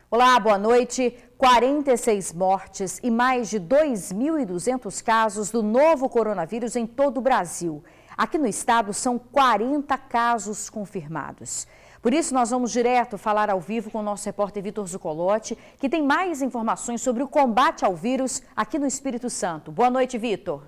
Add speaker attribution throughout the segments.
Speaker 1: Olá, boa noite. 46 mortes e mais de 2.200 casos do novo coronavírus em todo o Brasil. Aqui no estado são 40 casos confirmados. Por isso, nós vamos direto falar ao vivo com o nosso repórter Vitor Zucolotti, que tem mais informações sobre o combate ao vírus aqui no Espírito Santo. Boa noite, Vitor.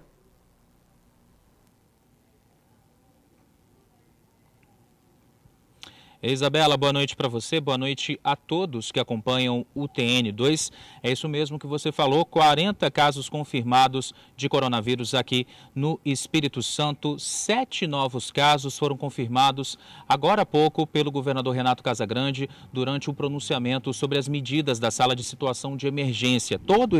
Speaker 2: Isabela, boa noite para você, boa noite a todos que acompanham o TN2. É isso mesmo que você falou, 40 casos confirmados de coronavírus aqui no Espírito Santo. 7 novos casos foram confirmados agora há pouco pelo governador Renato Casagrande durante o pronunciamento sobre as medidas da sala de situação de emergência. Todos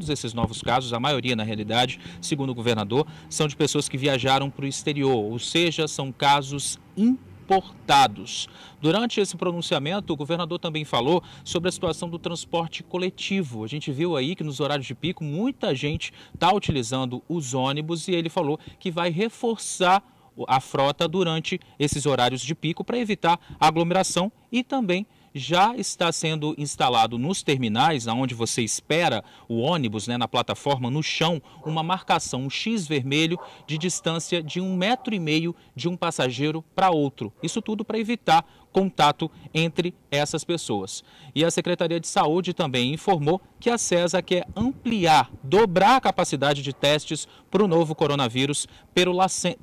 Speaker 2: esses novos casos, a maioria na realidade, segundo o governador, são de pessoas que viajaram para o exterior, ou seja, são casos importados. Durante esse pronunciamento, o governador também falou sobre a situação do transporte coletivo. A gente viu aí que nos horários de pico muita gente está utilizando os ônibus e ele falou que vai reforçar a frota durante esses horários de pico para evitar aglomeração e também já está sendo instalado nos terminais, onde você espera o ônibus, na plataforma, no chão, uma marcação, um X vermelho de distância de 1,5 metro de um passageiro para outro. Isso tudo para evitar contato entre essas pessoas. E a Secretaria de Saúde também informou que a CESA quer ampliar, dobrar a capacidade de testes para o novo coronavírus pelo LACEN,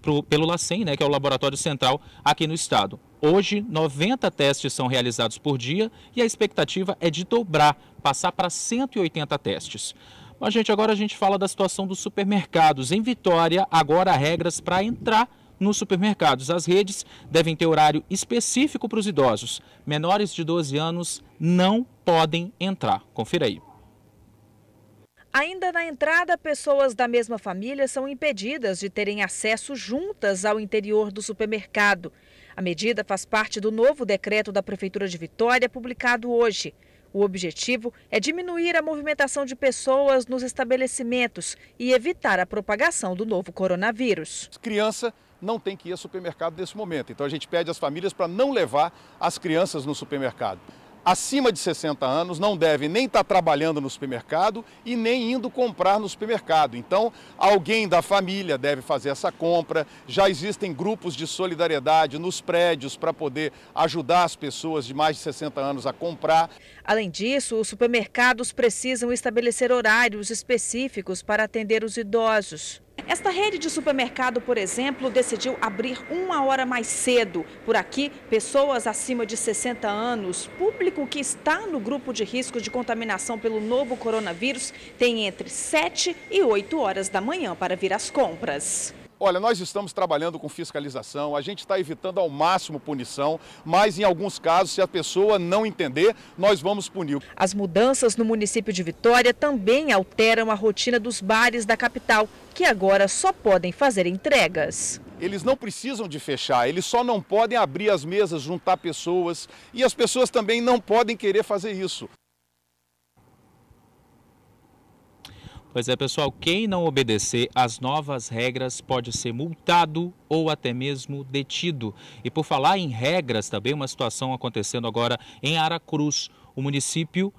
Speaker 2: que é o Laboratório Central aqui no estado. Hoje, 90 testes são realizados por dia e a expectativa é de dobrar, passar para 180 testes. Bom, agora a gente fala da situação dos supermercados. Em Vitória, agora há regras para entrar nos supermercados. As redes devem ter horário específico para os idosos. Menores de 12 anos não podem entrar. Confira aí.
Speaker 3: Ainda na entrada, pessoas da mesma família são impedidas de terem acesso juntas ao interior do supermercado. A medida faz parte do novo decreto da Prefeitura de Vitória, publicado hoje. O objetivo é diminuir a movimentação de pessoas nos estabelecimentos e evitar a propagação do novo coronavírus.
Speaker 4: Criança não tem que ir ao supermercado nesse momento, então a gente pede às famílias para não levar as crianças no supermercado. Acima de 60 anos não deve nem estar trabalhando no supermercado e nem indo comprar no supermercado. Então, alguém da família deve fazer essa compra. Já existem grupos de solidariedade nos prédios para poder ajudar as pessoas de mais de 60 anos a comprar.
Speaker 3: Além disso, os supermercados precisam estabelecer horários específicos para atender os idosos. Esta rede de supermercado, por exemplo, decidiu abrir 1 hora mais cedo. Por aqui, pessoas acima de 60 anos, público que está no grupo de risco de contaminação pelo novo coronavírus, tem entre 7 e 8 horas da manhã para vir às compras.
Speaker 4: Olha, nós estamos trabalhando com fiscalização, a gente está evitando ao máximo punição, mas em alguns casos, se a pessoa não entender, nós vamos punir.
Speaker 3: As mudanças no município de Vitória também alteram a rotina dos bares da capital, que agora só podem fazer entregas.
Speaker 4: Eles não precisam de fechar, eles só não podem abrir as mesas, juntar pessoas, e as pessoas também não podem querer fazer isso.
Speaker 2: Pois é, pessoal, quem não obedecer às novas regras pode ser multado ou até mesmo detido. E por falar em regras, também uma situação acontecendo agora em Aracruz. No município,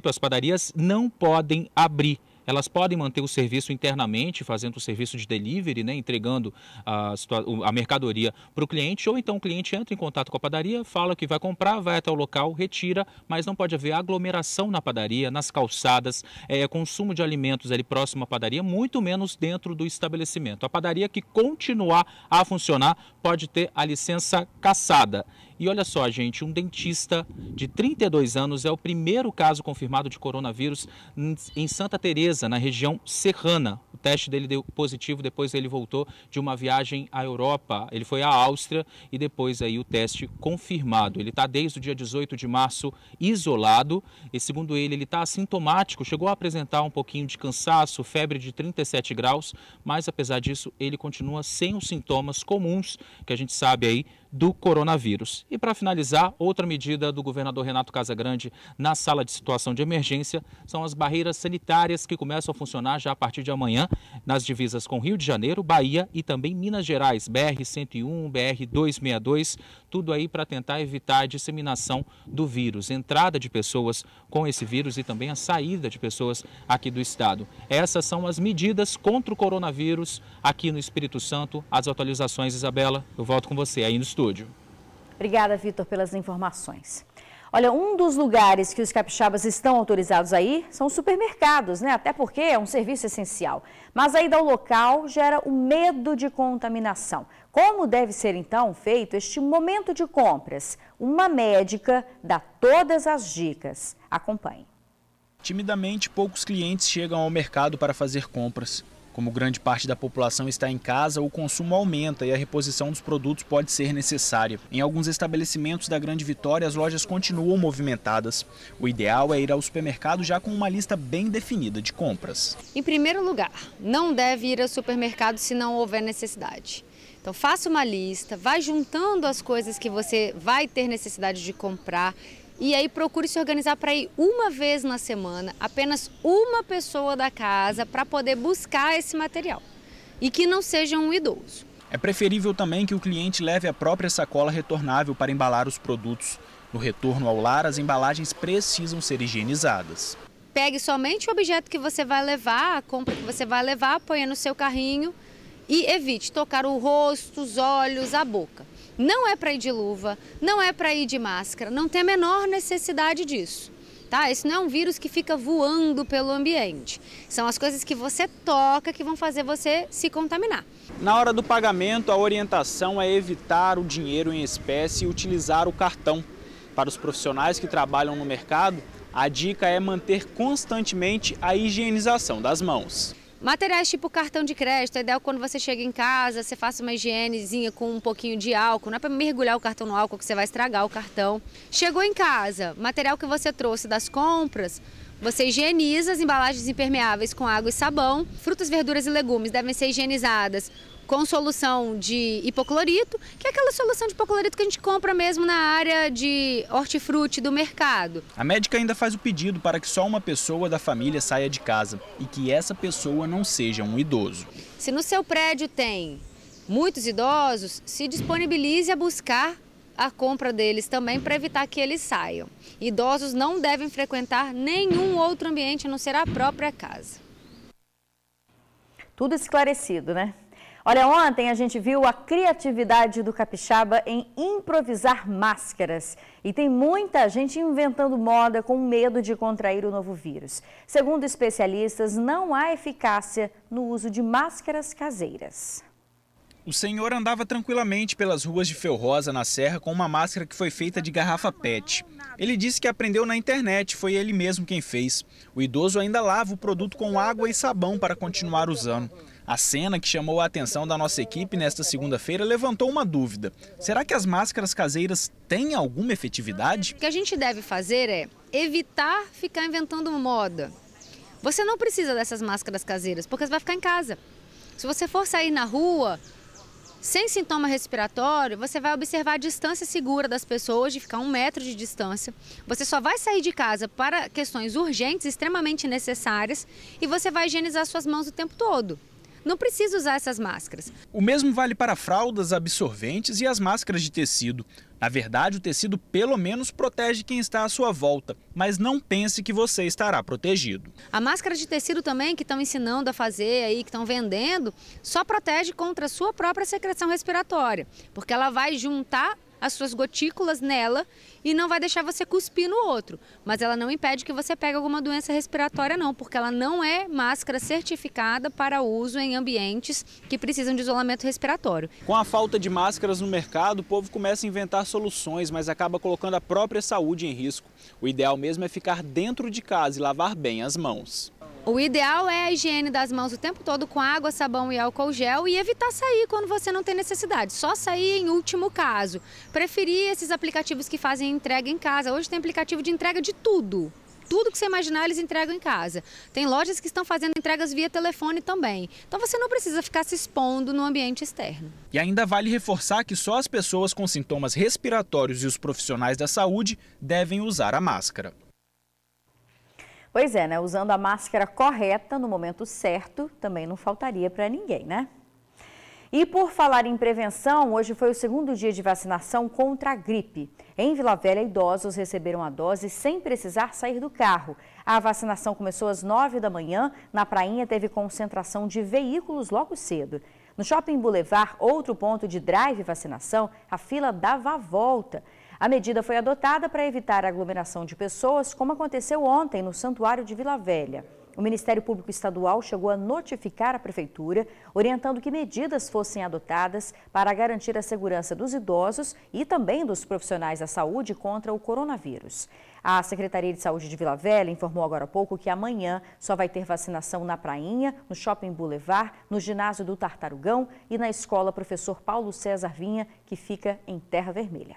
Speaker 2: as padarias não podem abrir. Elas podem manter o serviço internamente, fazendo o serviço de delivery, entregando a mercadoria para o cliente, ou então o cliente entra em contato com a padaria, fala que vai comprar, vai até o local, retira, mas não pode haver aglomeração na padaria, nas calçadas, consumo de alimentos ali próximo à padaria, muito menos dentro do estabelecimento. A padaria que continuar a funcionar pode ter a licença cassada. E olha só, gente, um dentista de 32 anos é o primeiro caso confirmado de coronavírus em Santa Teresa, na região serrana. O teste dele deu positivo, depois ele voltou de uma viagem à Europa. Ele foi à Áustria e depois aí o teste confirmado. Ele está desde o dia 18 de março isolado e, segundo ele está assintomático. Chegou a apresentar um pouquinho de cansaço, febre de 37 graus, mas apesar disso ele continua sem os sintomas comuns que a gente sabe aí do coronavírus. E para finalizar, outra medida do governador Renato Casagrande na sala de situação de emergência são as barreiras sanitárias que começam a funcionar já a partir de amanhã semana nas divisas com Rio de Janeiro, Bahia e também Minas Gerais, BR-101, BR-262, tudo aí para tentar evitar a disseminação do vírus, entrada de pessoas com esse vírus e também a saída de pessoas aqui do estado. Essas são as medidas contra o coronavírus aqui no Espírito Santo. As atualizações, Isabela, eu volto com você aí no estúdio.
Speaker 1: Obrigada, Vitor, pelas informações. Olha, um dos lugares que os capixabas estão autorizados a ir são os supermercados, né? Até porque é um serviço essencial. Mas a ida ao local gera o medo de contaminação. Como deve ser, então, feito este momento de compras? Uma médica dá todas as dicas. Acompanhe.
Speaker 5: Timidamente, poucos clientes chegam ao mercado para fazer compras. Como grande parte da população está em casa, o consumo aumenta e a reposição dos produtos pode ser necessária. Em alguns estabelecimentos da Grande Vitória, as lojas continuam movimentadas. O ideal é ir ao supermercado já com uma lista bem definida de compras.
Speaker 6: Em primeiro lugar, não deve ir ao supermercado se não houver necessidade. Então faça uma lista, vai juntando as coisas que você vai ter necessidade de comprar. E aí procure se organizar para ir uma vez na semana, apenas uma pessoa da casa para poder buscar esse material. E que não seja um idoso.
Speaker 5: É preferível também que o cliente leve a própria sacola retornável para embalar os produtos. No retorno ao lar, as embalagens precisam ser higienizadas.
Speaker 6: Pegue somente o objeto que você vai levar, a compra que você vai levar, ponha no seu carrinho e evite tocar o rosto, os olhos, a boca. Não é para ir de luva, não é para ir de máscara, não tem a menor necessidade disso. Tá? Esse não é um vírus que fica voando pelo ambiente. São as coisas que você toca que vão fazer você se contaminar.
Speaker 5: Na hora do pagamento, a orientação é evitar o dinheiro em espécie e utilizar o cartão. Para os profissionais que trabalham no mercado, a dica é manter constantemente a higienização das mãos.
Speaker 6: Materiais tipo cartão de crédito, é ideal quando você chega em casa, você faça uma higienezinha com um pouquinho de álcool, não é para mergulhar o cartão no álcool que você vai estragar o cartão. Chegou em casa, material que você trouxe das compras, você higieniza as embalagens impermeáveis com água e sabão. Frutas, verduras e legumes devem ser higienizadas com solução de hipoclorito, que é aquela solução de hipoclorito que a gente compra mesmo na área de hortifruti do mercado.
Speaker 5: A médica ainda faz o pedido para que só uma pessoa da família saia de casa e que essa pessoa não seja um idoso.
Speaker 6: Se no seu prédio tem muitos idosos, se disponibilize a buscar a compra deles também para evitar que eles saiam. Idosos não devem frequentar nenhum outro ambiente a não ser a própria casa.
Speaker 1: Tudo esclarecido, né? Olha, ontem a gente viu a criatividade do capixaba em improvisar máscaras. E tem muita gente inventando moda com medo de contrair o novo vírus. Segundo especialistas, não há eficácia no uso de máscaras caseiras.
Speaker 5: O senhor andava tranquilamente pelas ruas de Felrosa, na Serra, com uma máscara que foi feita de garrafa PET. Ele disse que aprendeu na internet, foi ele mesmo quem fez. O idoso ainda lava o produto com água e sabão para continuar usando. A cena que chamou a atenção da nossa equipe nesta segunda-feira levantou uma dúvida. Será que as máscaras caseiras têm alguma efetividade?
Speaker 6: O que a gente deve fazer é evitar ficar inventando moda. Você não precisa dessas máscaras caseiras, porque você vai ficar em casa. Se você for sair na rua sem sintoma respiratório, você vai observar a distância segura das pessoas, de ficar 1 metro de distância. Você só vai sair de casa para questões urgentes, extremamente necessárias, e você vai higienizar suas mãos o tempo todo. Não precisa usar essas máscaras.
Speaker 5: O mesmo vale para fraldas, absorventes e as máscaras de tecido. Na verdade, o tecido pelo menos protege quem está à sua volta, mas não pense que você estará protegido.
Speaker 6: A máscara de tecido também, que estão ensinando a fazer aí, que estão vendendo, só protege contra a sua própria secreção respiratória, porque ela vai juntar as suas gotículas nela e não vai deixar você cuspir no outro. Mas ela não impede que você pegue alguma doença respiratória não, porque ela não é máscara certificada para uso em ambientes que precisam de isolamento respiratório.
Speaker 5: Com a falta de máscaras no mercado, o povo começa a inventar soluções, mas acaba colocando a própria saúde em risco. O ideal mesmo é ficar dentro de casa e lavar bem as mãos.
Speaker 6: O ideal é a higiene das mãos o tempo todo com água, sabão e álcool gel e evitar sair quando você não tem necessidade. Só sair em último caso. Preferir esses aplicativos que fazem entrega em casa. Hoje tem aplicativo de entrega de tudo. Tudo que você imaginar eles entregam em casa. Tem lojas que estão fazendo entregas via telefone também. Então você não precisa ficar se expondo no ambiente externo.
Speaker 5: E ainda vale reforçar que só as pessoas com sintomas respiratórios e os profissionais da saúde devem usar a máscara.
Speaker 1: Pois é, né? Usando a máscara correta no momento certo, também não faltaria para ninguém, né? E por falar em prevenção, hoje foi o segundo dia de vacinação contra a gripe. Em Vila Velha, idosos receberam a dose sem precisar sair do carro. A vacinação começou às 9 da manhã. Na prainha teve concentração de veículos logo cedo. No Shopping Boulevard, outro ponto de drive vacinação, a fila dava a volta. A medida foi adotada para evitar a aglomeração de pessoas, como aconteceu ontem no Santuário de Vila Velha. O Ministério Público Estadual chegou a notificar a Prefeitura, orientando que medidas fossem adotadas para garantir a segurança dos idosos e também dos profissionais da saúde contra o coronavírus. A Secretaria de Saúde de Vila Velha informou agora há pouco que amanhã só vai ter vacinação na Prainha, no Shopping Boulevard, no ginásio do Tartarugão e na escola Professor Paulo César Vinha, que fica em Terra Vermelha.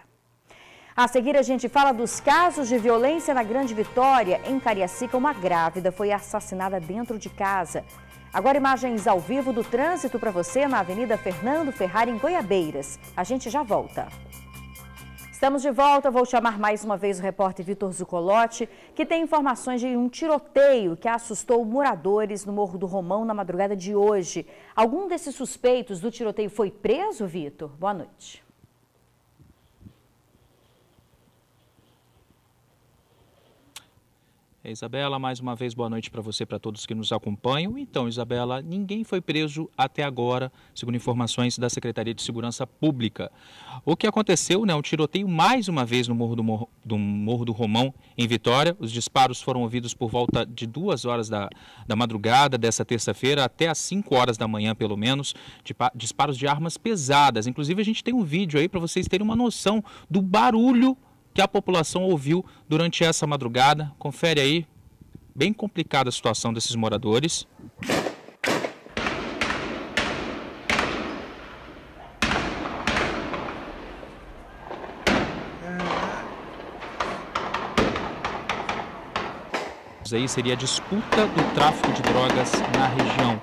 Speaker 1: A seguir, a gente fala dos casos de violência na Grande Vitória. Em Cariacica, uma grávida foi assassinada dentro de casa. Agora, imagens ao vivo do trânsito para você na Avenida Fernando Ferrari, em Goiabeiras. A gente já volta. Estamos de volta. Vou chamar mais uma vez o repórter Vitor Zucolotti, que tem informações de um tiroteio que assustou moradores no Morro do Romão na madrugada de hoje. Algum desses suspeitos do tiroteio foi preso, Vitor? Boa noite.
Speaker 2: Isabela, mais uma vez, boa noite para você e para todos que nos acompanham. Então, Isabela, ninguém foi preso até agora, segundo informações da Secretaria de Segurança Pública. O que aconteceu, né, um tiroteio mais uma vez no Morro do Romão, em Vitória. Os disparos foram ouvidos por volta de 2 horas da madrugada dessa terça-feira até às 5 horas da manhã, pelo menos, disparos de armas pesadas. Inclusive, a gente tem um vídeo aí para vocês terem uma noção do barulho que a população ouviu durante essa madrugada. Confere aí, bem complicada a situação desses moradores. Isso aí seria a disputa do tráfico de drogas na região.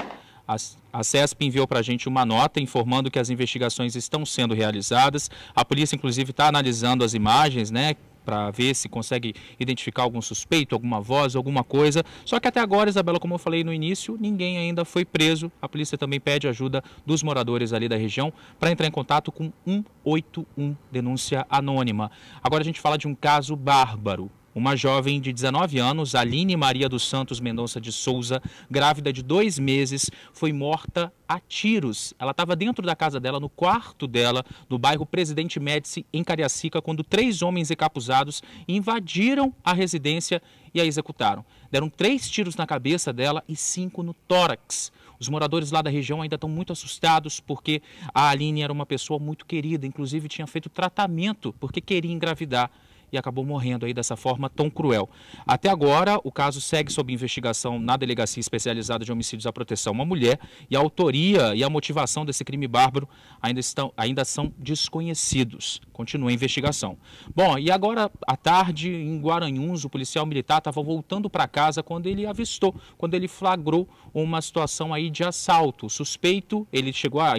Speaker 2: A CESP enviou para a gente uma nota informando que as investigações estão sendo realizadas. A polícia, inclusive, está analisando as imagens, né, para ver se consegue identificar algum suspeito, alguma voz, alguma coisa. Só que até agora, Isabela, como eu falei no início, ninguém ainda foi preso. A polícia também pede ajuda dos moradores ali da região para entrar em contato com 181, denúncia anônima. Agora a gente fala de um caso bárbaro. Uma jovem de 19 anos, Aline Maria dos Santos Mendonça de Souza, grávida de 2 meses, foi morta a tiros. Ela estava dentro da casa dela, no quarto dela, no bairro Presidente Médici, em Cariacica, quando 3 homens encapuzados invadiram a residência e a executaram. Deram 3 tiros na cabeça dela e 5 no tórax. Os moradores lá da região ainda estão muito assustados porque a Aline era uma pessoa muito querida, inclusive tinha feito tratamento porque queria engravidar e acabou morrendo aí dessa forma tão cruel. Até agora, o caso segue sob investigação na Delegacia Especializada de Homicídios à Proteção a uma mulher e a autoria e a motivação desse crime bárbaro ainda são desconhecidos. Continua a investigação. Bom, e agora à tarde, em Guaranhuns, o policial militar estava voltando para casa quando ele avistou, quando ele flagrou uma situação aí de assalto. O suspeito, ele chegou a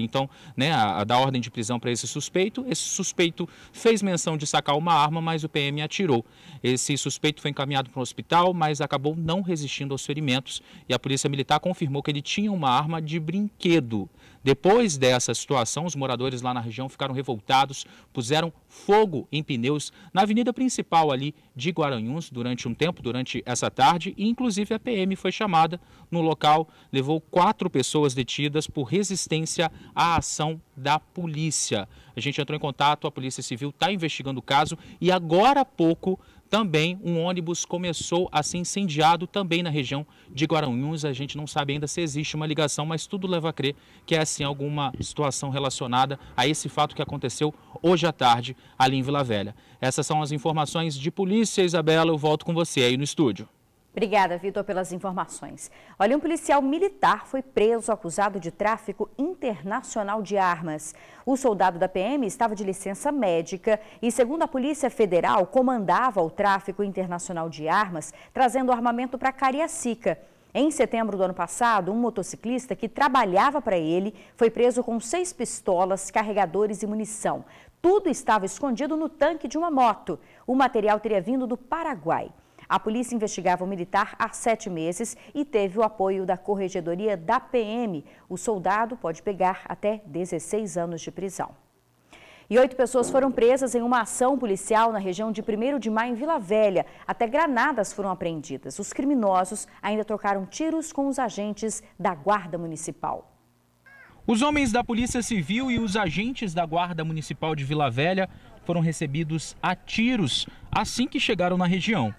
Speaker 2: dar ordem de prisão para esse suspeito. Esse suspeito fez menção de sacar uma arma, mas o PM atirou. Esse suspeito foi encaminhado para um hospital, mas acabou não resistindo aos ferimentos e a polícia militar confirmou que ele tinha uma arma de brinquedo. Depois dessa situação, os moradores lá na região ficaram revoltados, puseram fogo em pneus na avenida principal ali de Guaranhuns durante essa tarde e inclusive a PM foi chamada no local, levou 4 pessoas detidas por resistência à ação da polícia. A gente entrou em contato, a Polícia Civil está investigando o caso e agora há pouco também um ônibus começou a ser incendiado também na região de Guaranhuns. A gente não sabe ainda se existe uma ligação, mas tudo leva a crer que é assim alguma situação relacionada a esse fato que aconteceu hoje à tarde ali em Vila Velha. Essas são as informações de polícia. Isabela, eu volto com você aí no estúdio.
Speaker 1: Obrigada, Vitor, pelas informações. Olha, um policial militar foi preso acusado de tráfico internacional de armas. O soldado da PM estava de licença médica e, segundo a Polícia Federal, comandava o tráfico internacional de armas, trazendo armamento para Cariacica. Em setembro do ano passado, um motociclista que trabalhava para ele foi preso com 6 pistolas, carregadores e munição. Tudo estava escondido no tanque de uma moto. O material teria vindo do Paraguai. A polícia investigava o militar há 7 meses e teve o apoio da Corregedoria da PM. O soldado pode pegar até 16 anos de prisão. E 8 pessoas foram presas em uma ação policial na região de 1º de Maio, em Vila Velha. Até granadas foram apreendidas. Os criminosos ainda trocaram tiros com os agentes da Guarda Municipal.
Speaker 2: Os homens da Polícia Civil e os agentes da Guarda Municipal de Vila Velha foram recebidos a tiros assim que chegaram na região.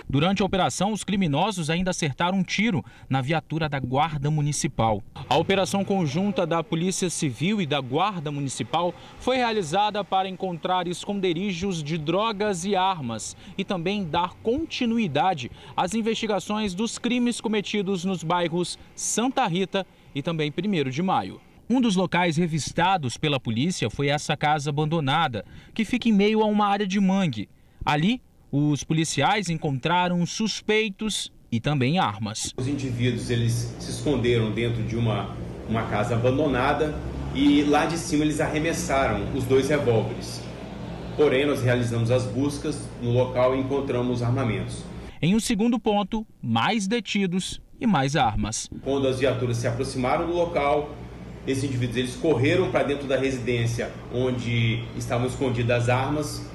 Speaker 2: Durante a operação, os criminosos ainda acertaram um tiro na viatura da Guarda Municipal. A operação conjunta da Polícia Civil e da Guarda Municipal foi realizada para encontrar esconderijos de drogas e armas e também dar continuidade às investigações dos crimes cometidos nos bairros Santa Rita e também 1º de Maio. Um dos locais revistados pela polícia foi essa casa abandonada, que fica em meio a uma área de mangue. Ali, os policiais encontraram suspeitos e também armas.
Speaker 7: Os indivíduos eles se esconderam dentro de uma casa abandonada e lá de cima eles arremessaram os 2 revólveres. Porém, nós realizamos as buscas no local e encontramos armamentos.
Speaker 2: Em um segundo ponto, mais detidos e mais armas.
Speaker 7: Quando as viaturas se aproximaram do local, esses indivíduos eles correram para dentro da residência onde estavam escondidas as armas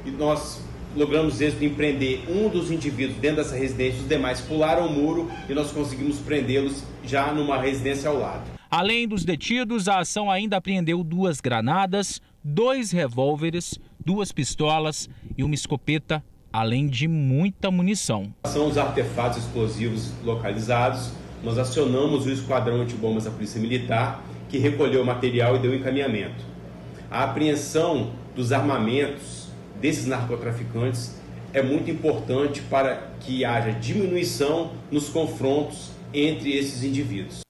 Speaker 7: e nós logramos êxito em prender um dos indivíduos dentro dessa residência, os demais pularam o muro e nós conseguimos prendê-los já numa residência ao lado.
Speaker 2: Além dos detidos, a ação ainda apreendeu 2 granadas, 2 revólveres, 2 pistolas e uma escopeta, além de muita munição.
Speaker 7: São os artefatos explosivos localizados. Nós acionamos o esquadrão antibombas da Polícia Militar, que recolheu o material e deu encaminhamento. A apreensão dos armamentos desses narcotraficantes é muito importante para que haja diminuição nos confrontos entre esses indivíduos.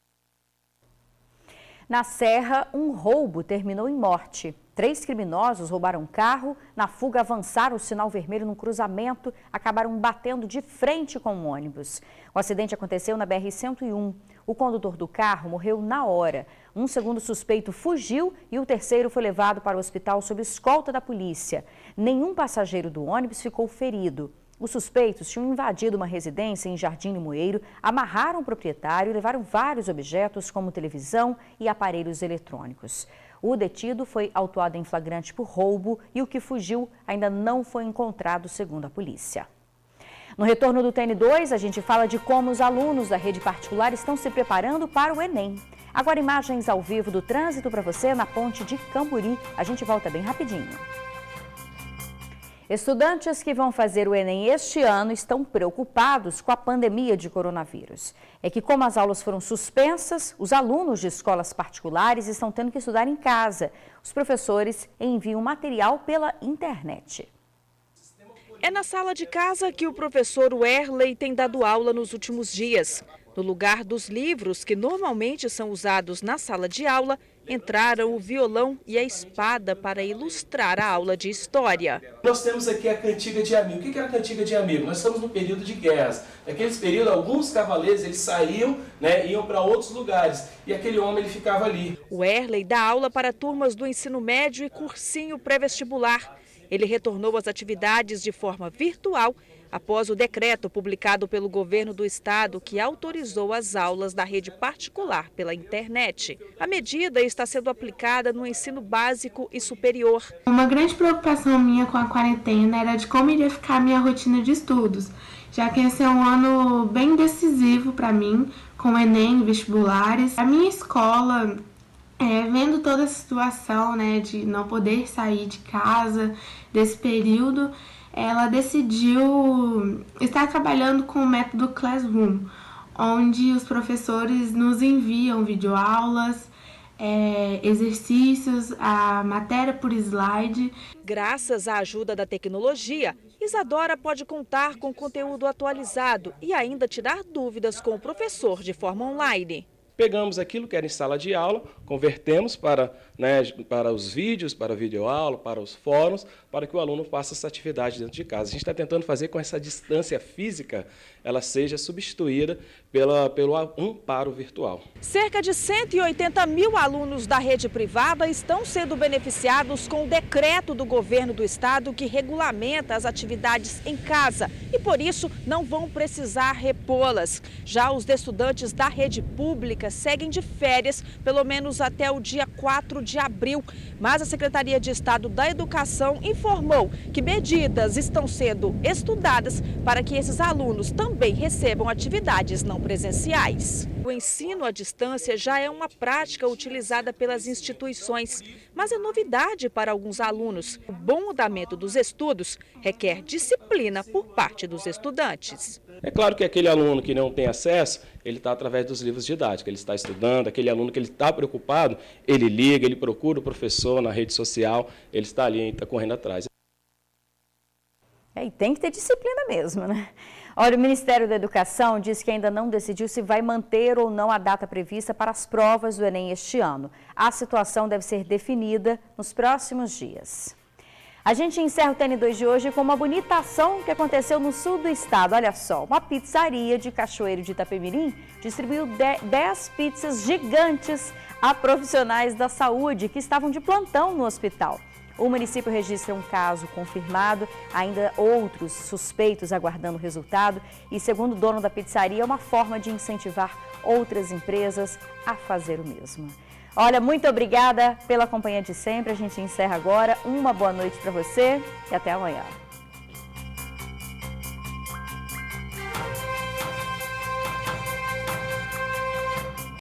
Speaker 1: Na Serra, um roubo terminou em morte. 3 criminosos roubaram um carro, na fuga avançaram o sinal vermelho num cruzamento, acabaram batendo de frente com um ônibus. O acidente aconteceu na BR-101. O condutor do carro morreu na hora. Um segundo suspeito fugiu e o terceiro foi levado para o hospital sob escolta da polícia. Nenhum passageiro do ônibus ficou ferido. Os suspeitos tinham invadido uma residência em Jardim Limoeiro, amarraram o proprietário e levaram vários objetos como televisão e aparelhos eletrônicos. O detido foi autuado em flagrante por roubo e o que fugiu ainda não foi encontrado, segundo a polícia. No retorno do TN2, a gente fala de como os alunos da rede particular estão se preparando para o Enem. Agora imagens ao vivo do trânsito para você na ponte de Camburi. A gente volta bem rapidinho. Estudantes que vão fazer o Enem este ano estão preocupados com a pandemia de coronavírus. É que, como as aulas foram suspensas, os alunos de escolas particulares estão tendo que estudar em casa. Os professores enviam material pela internet.
Speaker 3: É na sala de casa que o professor Werley tem dado aula nos últimos dias. No lugar dos livros, que normalmente são usados na sala de aula, entraram o violão e a espada para ilustrar a aula de história.
Speaker 8: Nós temos aqui a cantiga de amigo. O que é a cantiga de amigo? Nós estamos no período de guerras. Naqueles períodos, alguns cavaleiros eles saíam, iam para outros lugares e aquele homem ele ficava ali.
Speaker 3: O Werley dá aula para turmas do ensino médio e cursinho pré-vestibular. Ele retornou às atividades de forma virtual após o decreto publicado pelo governo do estado que autorizou as aulas da rede particular pela internet. A medida está sendo aplicada no ensino básico e superior.
Speaker 9: Uma grande preocupação minha com a quarentena era de como iria ficar a minha rotina de estudos, já que esse é um ano bem decisivo para mim, com o Enem e vestibulares. A minha escola, vendo toda essa situação, de não poder sair de casa desse período, ela decidiu estar trabalhando com o método Classroom, onde os professores nos enviam videoaulas, exercícios, a matéria por slide.
Speaker 3: Graças à ajuda da tecnologia, Isadora pode contar com conteúdo atualizado e ainda tirar dúvidas com o professor de forma online.
Speaker 8: pegamos aquilo que era em sala de aula, convertemos para os vídeos, para a videoaula, para os fóruns, para que o aluno faça essa atividade dentro de casa. A gente está tentando fazer com essa distância física, ela seja substituída pelo amparo virtual.
Speaker 3: Cerca de 180 mil alunos da rede privada estão sendo beneficiados com o decreto do governo do estado que regulamenta as atividades em casa e, por isso, não vão precisar repô-las. Já os estudantes da rede pública seguem de férias, pelo menos até o dia 4 de abril. Mas a Secretaria de Estado da Educação informou que medidas estão sendo estudadas para que esses alunos também recebam atividades não presenciais. O ensino à distância já é uma prática utilizada pelas instituições, mas é novidade para alguns alunos. O bom andamento dos estudos requer disciplina por parte dos estudantes.
Speaker 8: É claro que aquele aluno que não tem acesso, ele está através dos livros didáticos, ele está estudando, aquele aluno que ele está preocupado, ele liga, ele procura o professor na rede social, ele está ali, está correndo atrás.
Speaker 1: E tem que ter disciplina mesmo, né? Olha, o Ministério da Educação diz que ainda não decidiu se vai manter ou não a data prevista para as provas do Enem este ano. A situação deve ser definida nos próximos dias. A gente encerra o TN2 de hoje com uma bonita ação que aconteceu no sul do estado. Olha só, uma pizzaria de Cachoeiro de Itapemirim distribuiu 10 pizzas gigantes a profissionais da saúde que estavam de plantão no hospital. O município registra um caso confirmado, ainda outros suspeitos aguardando o resultado e, segundo o dono da pizzaria, é uma forma de incentivar outras empresas a fazer o mesmo. Olha, muito obrigada pela companhia de sempre. A gente encerra agora. Uma boa noite para você e até amanhã.